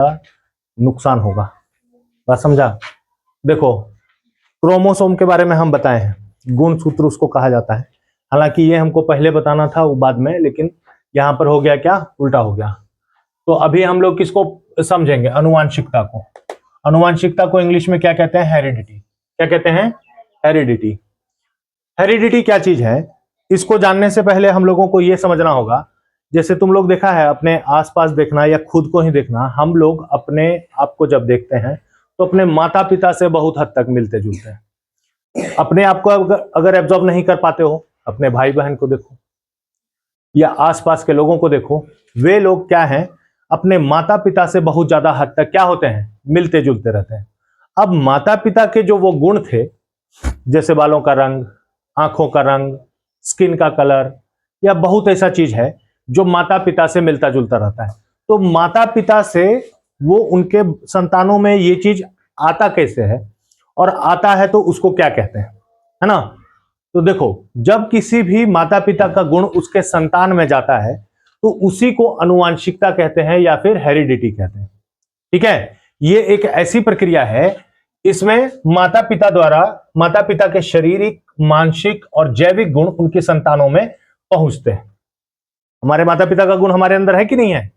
नुकसान होगा। बात समझा? देखो, क्रोमोसोम के बारे में हम बताए हैं, गुणसूत्र उसको कहा जाता है। हालांकि ये हमको पहले बताना था वो बाद में, लेकिन यहां पर हो गया क्या, उल्टा हो गया। तो अभी हम लोग किसको समझेंगे, अनुवांशिकता को। अनुवांशिकता को इंग्लिश में क्या कहते हैं, हेरिडिटी। क्या कहते हैं, हेरिडिटी। हेरिडिटी क्या चीज है, इसको जानने से पहले हम लोगों को यह समझना होगा, जैसे तुम लोग देखा है अपने आसपास देखना या खुद को ही देखना, हम लोग अपने आप को जब देखते हैं तो अपने माता पिता से बहुत हद तक मिलते जुलते हैं। अपने आप को अगर एब्जॉर्ब नहीं कर पाते हो, अपने भाई बहन को देखो या आसपास के लोगों को देखो, वे लोग क्या हैं, अपने माता पिता से बहुत ज्यादा हद तक क्या होते हैं, मिलते जुलते रहते हैं। अब माता पिता के जो वो गुण थे, जैसे बालों का रंग, आंखों का रंग, स्किन का कलर, या बहुत ऐसा चीज है जो माता पिता से मिलता जुलता रहता है। तो माता पिता से वो उनके संतानों में ये चीज आता कैसे है, और आता है तो उसको क्या कहते हैं, है ना। तो देखो, जब किसी भी माता पिता का गुण उसके संतान में जाता है तो उसी को अनुवांशिकता कहते हैं या फिर हेरिडिटी कहते हैं। ठीक है, ये एक ऐसी प्रक्रिया है, इसमें माता पिता द्वारा माता पिता के शारीरिक, मानसिक और जैविक गुण उनके संतानों में पहुंचते हैं। हमारे माता पिता का गुण हमारे अंदर है कि नहीं है,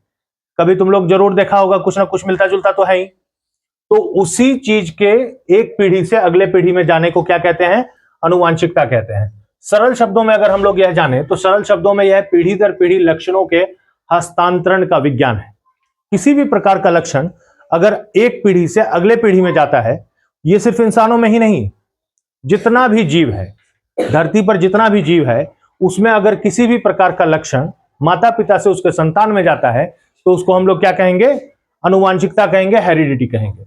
कभी तुम लोग जरूर देखा होगा, कुछ ना कुछ मिलता जुलता तो है ही। तो उसी चीज के एक पीढ़ी से अगले पीढ़ी में जाने को क्या कहते हैं, अनुवांशिकता कहते हैं। सरल शब्दों में अगर हम लोग यह जाने तो सरल शब्दों में यह पीढ़ी दर पीढ़ी लक्षणों के हस्तांतरण का विज्ञान है। किसी भी प्रकार का लक्षण अगर एक पीढ़ी से अगले पीढ़ी में जाता है, यह सिर्फ इंसानों में ही नहीं, जितना भी जीव है धरती पर, जितना भी जीव है, उसमें अगर किसी भी प्रकार का लक्षण माता पिता से उसके संतान में जाता है तो उसको हम लोग क्या कहेंगे, अनुवांशिकता कहेंगे, हेरिडिटी कहेंगे।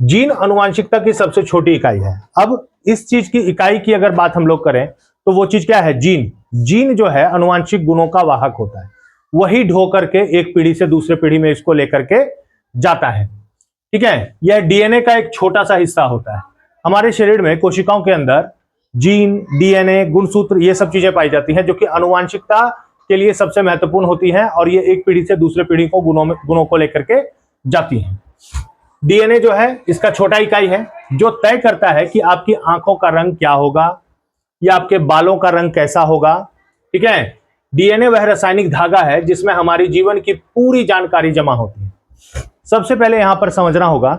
जीन अनुवांशिकता की सबसे छोटी इकाई है। अब इस चीज की इकाई की अगर बात हम लोग करें तो वो चीज क्या है, जीन। जीन जो है अनुवांशिक गुणों का वाहक होता है, वही ढो करके एक पीढ़ी से दूसरे पीढ़ी में इसको लेकर के जाता है। ठीक है, यह डीएनए का एक छोटा सा हिस्सा होता है। हमारे शरीर में कोशिकाओं के अंदर जीन, डीएनए, गुणसूत्र, ये सब चीजें पाई जाती हैं जो कि अनुवांशिकता के लिए सबसे महत्वपूर्ण होती हैं, और ये एक पीढ़ी से दूसरे पीढ़ी को गुणों को लेकर के जाती हैं। डीएनए जो है इसका छोटा इकाई है जो तय करता है कि आपकी आंखों का रंग क्या होगा या आपके बालों का रंग कैसा होगा। ठीक है, डीएनए वह रासायनिक धागा है जिसमें हमारी जीवन की पूरी जानकारी जमा होती है। सबसे पहले यहां पर समझना होगा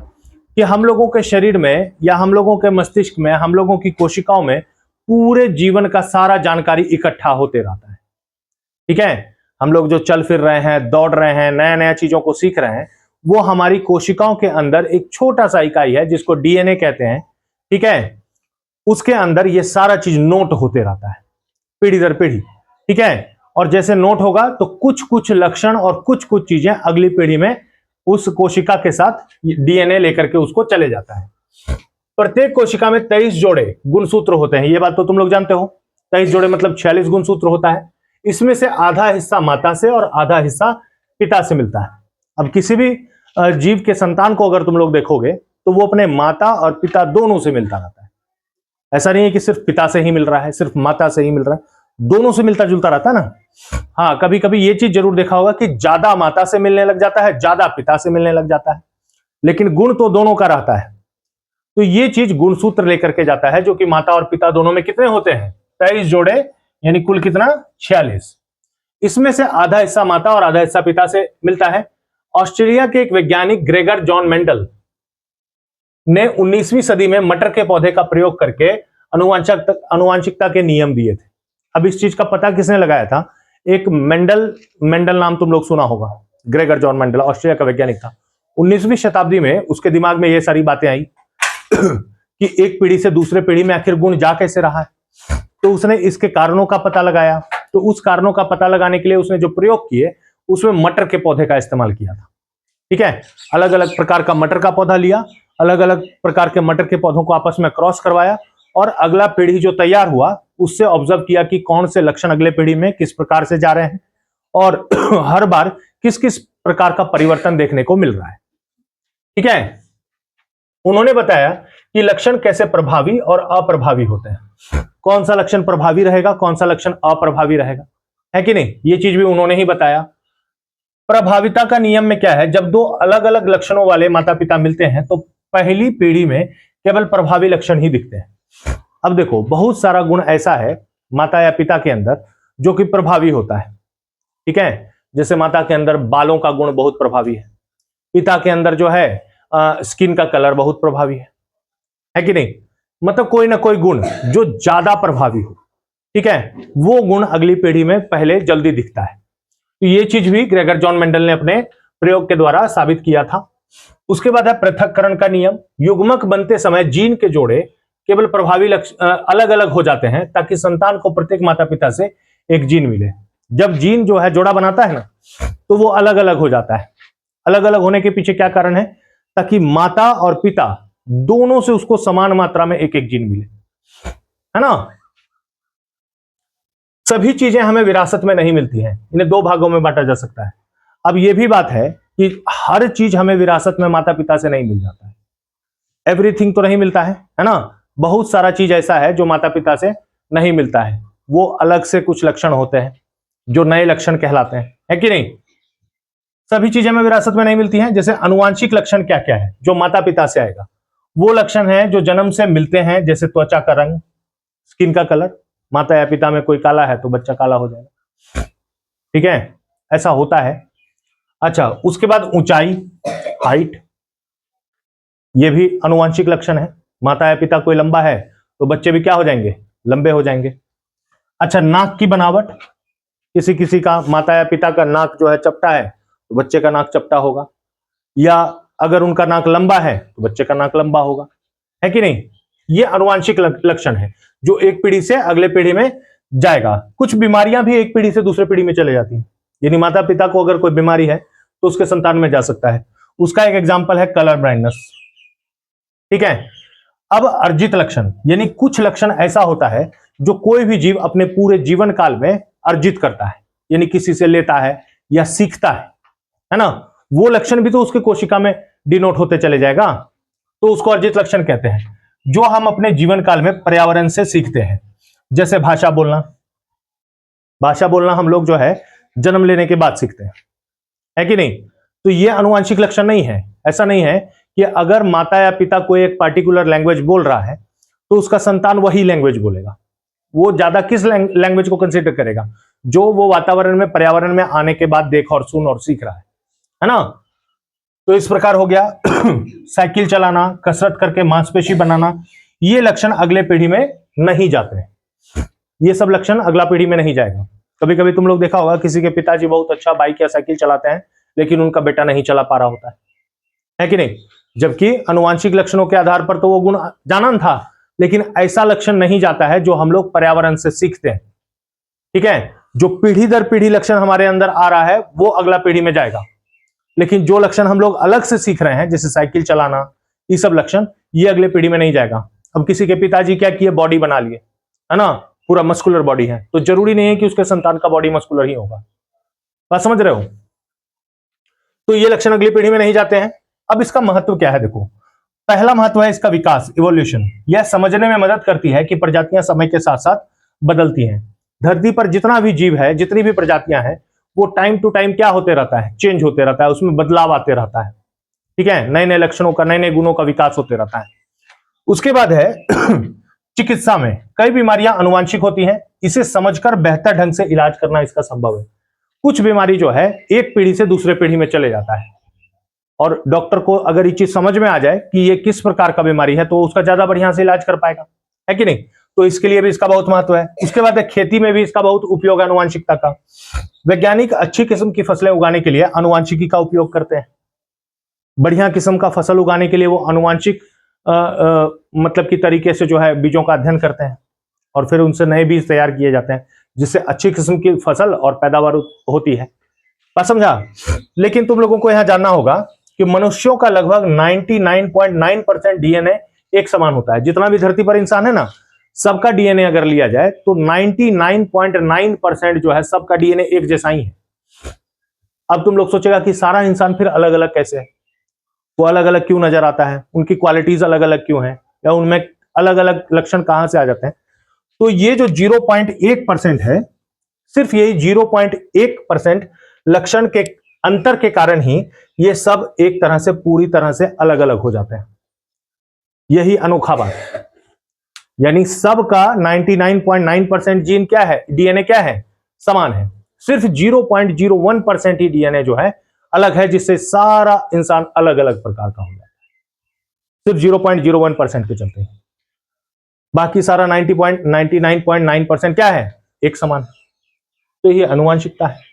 कि हम लोगों के शरीर में या हम लोगों के मस्तिष्क में, हम लोगों की कोशिकाओं में पूरे जीवन का सारा जानकारी इकट्ठा होते रहता है। ठीक है, हम लोग जो चल फिर रहे हैं, दौड़ रहे हैं, नया नया चीजों को सीख रहे हैं, वो हमारी कोशिकाओं के अंदर एक छोटा सा इकाई है जिसको डीएनए कहते हैं। ठीक है, उसके अंदर ये सारा चीज नोट होते रहता है पीढ़ी दर पीढ़ी। ठीक है, और जैसे नोट होगा तो कुछ कुछ लक्षण और कुछ कुछ चीजें अगली पीढ़ी में उस कोशिका के साथ डीएनए लेकर के उसको चले जाता है। प्रत्येक कोशिका में 23 जोड़े गुणसूत्र होते हैं, ये बात तो तुम लोग जानते हो। 23 जोड़े मतलब 46 गुणसूत्र होता है। इसमें से आधा हिस्सा माता से और आधा हिस्सा पिता से मिलता है। अब किसी भी जीव के संतान को अगर तुम लोग देखोगे तो वो अपने माता और पिता दोनों से मिलता रहता है। ऐसा नहीं है कि सिर्फ पिता से ही मिल रहा है, सिर्फ माता से ही मिल रहा है, दोनों से मिलता जुलता रहता है ना। हाँ, कभी कभी ये चीज जरूर देखा होगा कि ज्यादा माता से मिलने लग जाता है, ज्यादा पिता से मिलने लग जाता है, लेकिन गुण तो दोनों का रहता है। तो ये चीज गुणसूत्र लेकर के जाता है, जो कि माता और पिता दोनों में कितने होते हैं, 23 जोड़े, यानी कुल कितना, 46। इसमें से आधा हिस्सा माता और आधा हिस्सा पिता से मिलता है। ऑस्ट्रेलिया के एक वैज्ञानिक ग्रेगर जॉन मेंडल ने 19वीं सदी में मटर के पौधे का प्रयोग करके अनुवांशिकता के नियम दिए थे। अब इस चीज का पता किसने लगाया था, एक मेंडल नाम तुम लोग सुना होगा, ग्रेगर जॉन मेंडल ऑस्ट्रेलिया का वैज्ञानिक था। 19वीं शताब्दी में उसके दिमाग में ये सारी बातें आई कि एक पीढ़ी से दूसरे पीढ़ी में आखिर गुण जा कैसे रहा है। तो उसने इसके कारणों का पता लगाया। तो उस कारणों का पता लगाने के लिए उसने जो प्रयोग किए उसमें मटर के पौधे का इस्तेमाल किया था। ठीक है, अलग अलग प्रकार का मटर का पौधा लिया, अलग अलग प्रकार के मटर के पौधों को आपस में क्रॉस करवाया, और अगला पीढ़ी जो तैयार हुआ उससे ऑब्जर्व किया कि कौन से लक्षण अगले पीढ़ी में किस प्रकार से जा रहे हैं, और हर बार किस किस प्रकार का परिवर्तन देखने को मिल रहा है। ठीक है, उन्होंने बताया कि लक्षण कैसे प्रभावी और अप्रभावी होते हैं, कौन सा लक्षण प्रभावी रहेगा, कौन सा लक्षण अप्रभावी रहेगा, है कि नहीं, ये चीज भी उन्होंने ही बताया। प्रभाविता का नियम में क्या है, जब दो अलग अलग लक्षणों वाले माता पिता मिलते हैं तो पहली पीढ़ी में केवल प्रभावी लक्षण ही दिखते हैं। अब देखो, बहुत सारा गुण ऐसा है माता या पिता के अंदर जो कि प्रभावी होता है, ठीक है। जैसे माता के अंदर बालों का गुण बहुत प्रभावी है, पिता के अंदर जो है स्किन का कलर बहुत प्रभावी है कि नहीं। मतलब कोई ना कोई गुण जो ज्यादा प्रभावी हो, ठीक है, वो गुण अगली पीढ़ी में पहले जल्दी दिखता है। तो ये चीज भी ग्रेगर जॉन मेंडल ने अपने प्रयोग के द्वारा साबित किया था। उसके बाद है पृथक्करण का नियम। युग्मक बनते समय जीन के जोड़े केवल प्रभावी अलग अलग हो जाते हैं ताकि संतान को प्रत्येक माता पिता से एक जीन मिले। जब जीन जो है जोड़ा बनाता है ना, तो वो अलग अलग हो जाता है। अलग अलग होने के पीछे क्या कारण है, ताकि माता और पिता दोनों से उसको समान मात्रा में एक एक जीन मिले, है ना। सभी चीजें हमें विरासत में नहीं मिलती हैं, इन्हें दो भागों में बांटा जा सकता है। अब यह भी बात है कि हर चीज हमें विरासत में माता पिता से नहीं मिल जाता है, एवरीथिंग तो नहीं मिलता है ना। बहुत सारा चीज ऐसा है जो माता पिता से नहीं मिलता है, वो अलग से कुछ लक्षण होते हैं जो नए लक्षण कहलाते हैं, है कि नहीं। सभी चीजें हमें विरासत में नहीं मिलती हैं। जैसे अनुवांशिक लक्षण क्या क्या है जो माता पिता से आएगा, वो लक्षण है जो जन्म से मिलते हैं, जैसे त्वचा का रंग, स्किन का कलर। माता या पिता में कोई काला है तो बच्चा काला हो जाएगा, ठीक है, ऐसा होता है। अच्छा, उसके बाद ऊंचाई, हाइट, ये भी अनुवांशिक लक्षण है। माता या पिता कोई लंबा है तो बच्चे भी क्या हो जाएंगे, लंबे हो जाएंगे। अच्छा, नाक की बनावट, किसी किसी का माता या पिता का नाक जो है चपटा है तो बच्चे का नाक चपटा होगा, या अगर उनका नाक लंबा है तो बच्चे का नाक लंबा होगा, है कि नहीं। ये अनुवांशिक लक्षण है जो एक पीढ़ी से अगले पीढ़ी में जाएगा। कुछ बीमारियां भी एक पीढ़ी से दूसरे पीढ़ी में चले जाती हैं, यानी माता पिता को अगर कोई बीमारी है तो उसके संतान में जा सकता है। उसका एक एग्जाम्पल है कलर ब्लाइंडनेस, ठीक है। अब अर्जित लक्षण, यानी कुछ लक्षण ऐसा होता है जो कोई भी जीव अपने पूरे जीवन काल में अर्जित करता है, यानी किसी से लेता है या सीखता है ना। वो लक्षण भी तो उसके कोशिका में डिनोट होते चले जाएगा, तो उसको अर्जित लक्षण कहते हैं, जो हम अपने जीवन काल में पर्यावरण से सीखते हैं। जैसे भाषा बोलना, भाषा बोलना हम लोग जो है जन्म लेने के बाद सीखते हैं, है कि नहीं। तो ये अनुवांशिक लक्षण नहीं है। ऐसा नहीं है कि अगर माता या पिता कोई एक पार्टिकुलर लैंग्वेज बोल रहा है तो उसका संतान वही लैंग्वेज बोलेगा। वो ज्यादा किस लैंग्वेज को कंसीडर करेगा, जो वो वातावरण में, पर्यावरण में आने के बाद देख और सुन और सीख रहा है ना। तो इस प्रकार हो गया साइकिल चलाना, कसरत करके मांसपेशी बनाना, ये लक्षण अगले पीढ़ी में नहीं जाते हैं। ये सब लक्षण अगला पीढ़ी में नहीं जाएगा। कभी कभी तुम लोग देखा होगा किसी के पिताजी बहुत अच्छा बाइक या साइकिल चलाते हैं लेकिन उनका बेटा नहीं चला पा रहा होता है कि नहीं। जबकि अनुवांशिक लक्षणों के आधार पर तो वो गुण जाना था, लेकिन ऐसा लक्षण नहीं जाता है जो हम लोग पर्यावरण से सीखते हैं, ठीक है। जो पीढ़ी दर पीढ़ी लक्षण हमारे अंदर आ रहा है वो अगला पीढ़ी में जाएगा, लेकिन जो लक्षण हम लोग अलग से सीख रहे हैं जैसे साइकिल चलाना, ये सब लक्षण ये अगले पीढ़ी में नहीं जाएगा। अब किसी के पिताजी क्या किए, बॉडी बना लिए, है ना, पूरा मस्कुलर बॉडी है, तो जरूरी नहीं है कि उसके संतान का बॉडी मस्कुलर ही होगा। बात समझ रहे हो। तो ये लक्षण अगली पीढ़ी में नहीं जाते हैं। अब इसका महत्व क्या है, देखो, पहला महत्व है इसका विकास, इवोल्यूशन। यह समझने में मदद करती है कि प्रजातियां समय के साथ साथ बदलती हैं। धरती पर जितना भी जीव है, जितनी भी प्रजातियां हैं, वो टाइम टू टाइम क्या होते रहता है, चेंज होते रहता है, उसमें बदलाव आते रहता है, ठीक है। नए नए लक्षणों का, नए नए गुणों का विकास होते रहता है। उसके बाद है चिकित्सा में कई बीमारियां अनुवांशिक होती हैं, इसे समझकर बेहतर ढंग से इलाज करना इसका संभव है। कुछ बीमारी जो है एक पीढ़ी से दूसरे पीढ़ी में चले जाता है, और डॉक्टर को अगर ये चीज समझ में आ जाए कि ये किस प्रकार का बीमारी है तो उसका ज्यादा बढ़िया से इलाज कर पाएगा, है कि नहीं। तो इसके लिए भी इसका बहुत महत्व है। उसके बाद खेती में भी इसका बहुत उपयोग है अनुवांशिकता का। वैज्ञानिक अच्छी किस्म की फसलें उगाने के लिए अनुवांशिकी का उपयोग करते हैं। बढ़िया किस्म का फसल उगाने के लिए वो अनुवांशिक मतलब की तरीके से जो है बीजों का अध्ययन करते हैं, और फिर उनसे नए बीज तैयार किए जाते हैं जिससे अच्छी किस्म की फसल और पैदावार होती है। बात समझा। लेकिन तुम लोगों को यहां जानना होगा कि मनुष्यों का लगभग 99.9% डीएनए एक समान होता है। जितना भी धरती पर इंसान है ना, सबका डीएनए अगर लिया जाए तो 99.9% जो है सबका डीएनए एक जैसा ही है। अब तुम लोग सोचेगा कि सारा इंसान फिर अलग अलग कैसे है, वो अलग अलग क्यों नजर आता है, उनकी क्वालिटीज अलग अलग क्यों है, या उनमें अलग अलग लक्षण कहां से आ जाते हैं। तो ये जो 0.1% है, सिर्फ यही 0.1% लक्षण के अंतर के कारण ही ये सब एक तरह से पूरी तरह से अलग अलग हो जाते हैं। यही अनोखा बात है। यानी सबका 99.9% जीन क्या है, डीएनए क्या है, समान है। सिर्फ 0.01% ही डीएनए जो है अलग है, जिससे सारा इंसान अलग अलग प्रकार का हो जाता है, सिर्फ 0.01% के चलते ही। बाकी सारा 99.9% क्या है, एक समान। तो ये आनुवंशिकता है।